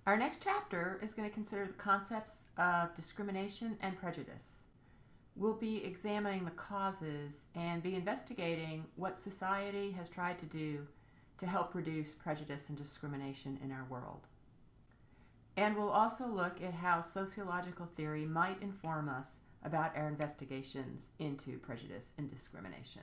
Our next chapter is going to consider the concepts of discrimination and prejudice. We'll be examining the causes and be investigating what society has tried to do to help reduce prejudice and discrimination in our world. And we'll also look at how sociological theory might inform us about our investigations into prejudice and discrimination.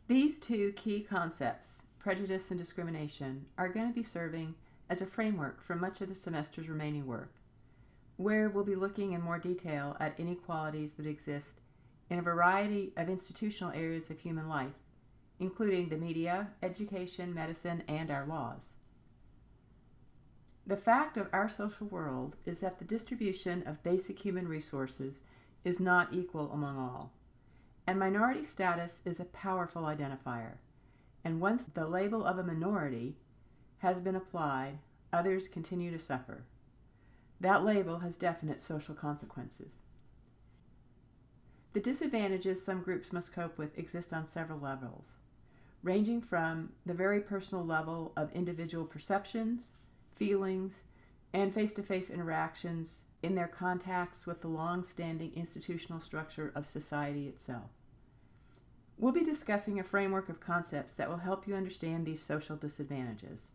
These two key concepts, prejudice and discrimination, are going to be serving as a framework for much of the semester's remaining work, where we'll be looking in more detail at inequalities that exist in a variety of institutional areas of human life, including the media, education, medicine, and our laws. The fact of our social world is that the distribution of basic human resources is not equal among all, and minority status is a powerful identifier. And once the label of a minority has been applied, others continue to suffer. That label has definite social consequences. The disadvantages some groups must cope with exist on several levels, ranging from the very personal level of individual perceptions, feelings, and face-to-face interactions in their contacts with the long-standing institutional structure of society itself. We'll be discussing a framework of concepts that will help you understand these social disadvantages.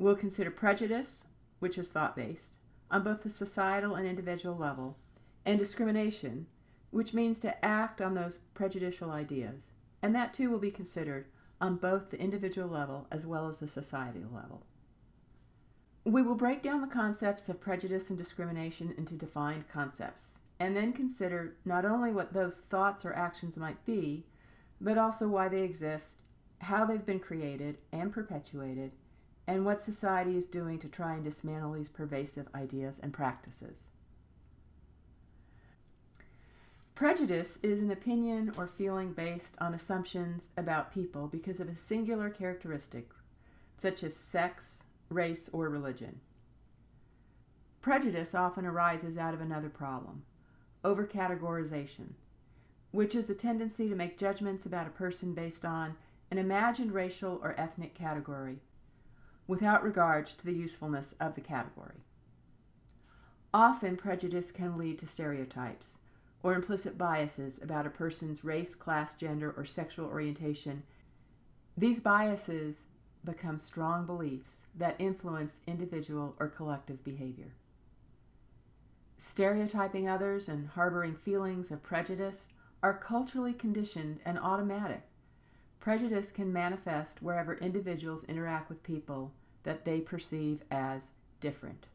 We'll consider prejudice, which is thought-based, on both the societal and individual level, and discrimination, which means to act on those prejudicial ideas, and that too will be considered on both the individual level as well as the societal level. We will break down the concepts of prejudice and discrimination into defined concepts, and then consider not only what those thoughts or actions might be, but also why they exist, how they've been created and perpetuated, and what society is doing to try and dismantle these pervasive ideas and practices. Prejudice is an opinion or feeling based on assumptions about people because of a singular characteristic, such as sex, race, or religion. Prejudice often arises out of another problem, overcategorization, which is the tendency to make judgments about a person based on an imagined racial or ethnic category, without regard to the usefulness of the category. Often, prejudice can lead to stereotypes or implicit biases about a person's race, class, gender, or sexual orientation. These biases become strong beliefs that influence individual or collective behavior. Stereotyping others and harboring feelings of prejudice are culturally conditioned and automatic. Prejudice can manifest wherever individuals interact with people that they perceive as different.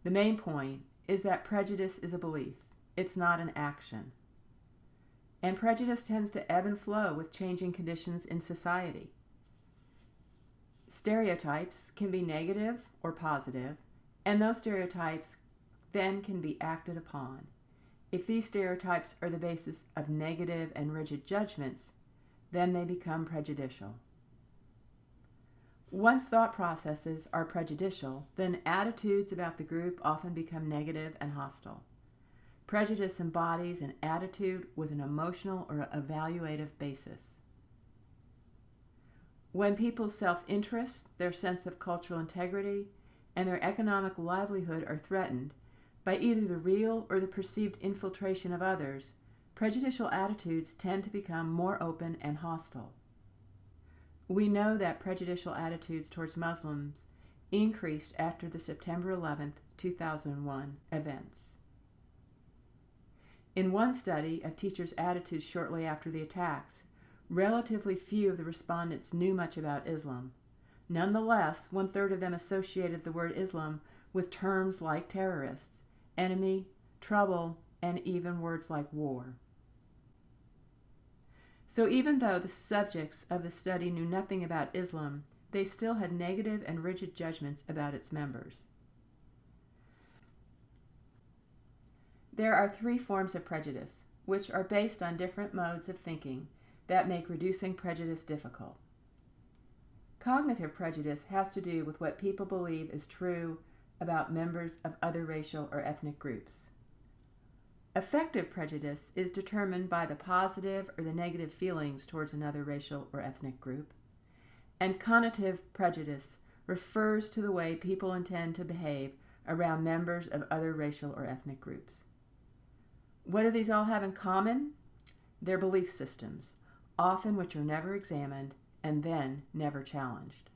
The main point is that prejudice is a belief. It's not an action. And prejudice tends to ebb and flow with changing conditions in society. Stereotypes can be negative or positive, and those stereotypes then can be acted upon. If these stereotypes are the basis of negative and rigid judgments, then they become prejudicial. Once thought processes are prejudicial, then attitudes about the group often become negative and hostile. Prejudice embodies an attitude with an emotional or evaluative basis. When people's self-interest, their sense of cultural integrity, and their economic livelihood are threatened by either the real or the perceived infiltration of others, prejudicial attitudes tend to become more open and hostile. We know that prejudicial attitudes towards Muslims increased after the September 11, 2001 events. In one study of teachers' attitudes shortly after the attacks, relatively few of the respondents knew much about Islam. Nonetheless, 1/3 of them associated the word Islam with terms like terrorists, enemy, trouble, and even words like war. So even though the subjects of the study knew nothing about Islam, they still had negative and rigid judgments about its members. There are 3 forms of prejudice, which are based on different modes of thinking that make reducing prejudice difficult. Cognitive prejudice has to do with what people believe is true about members of other racial or ethnic groups. Affective prejudice is determined by the positive or the negative feelings towards another racial or ethnic group. And conative prejudice refers to the way people intend to behave around members of other racial or ethnic groups. What do these all have in common? Their belief systems, often which are never examined and then never challenged.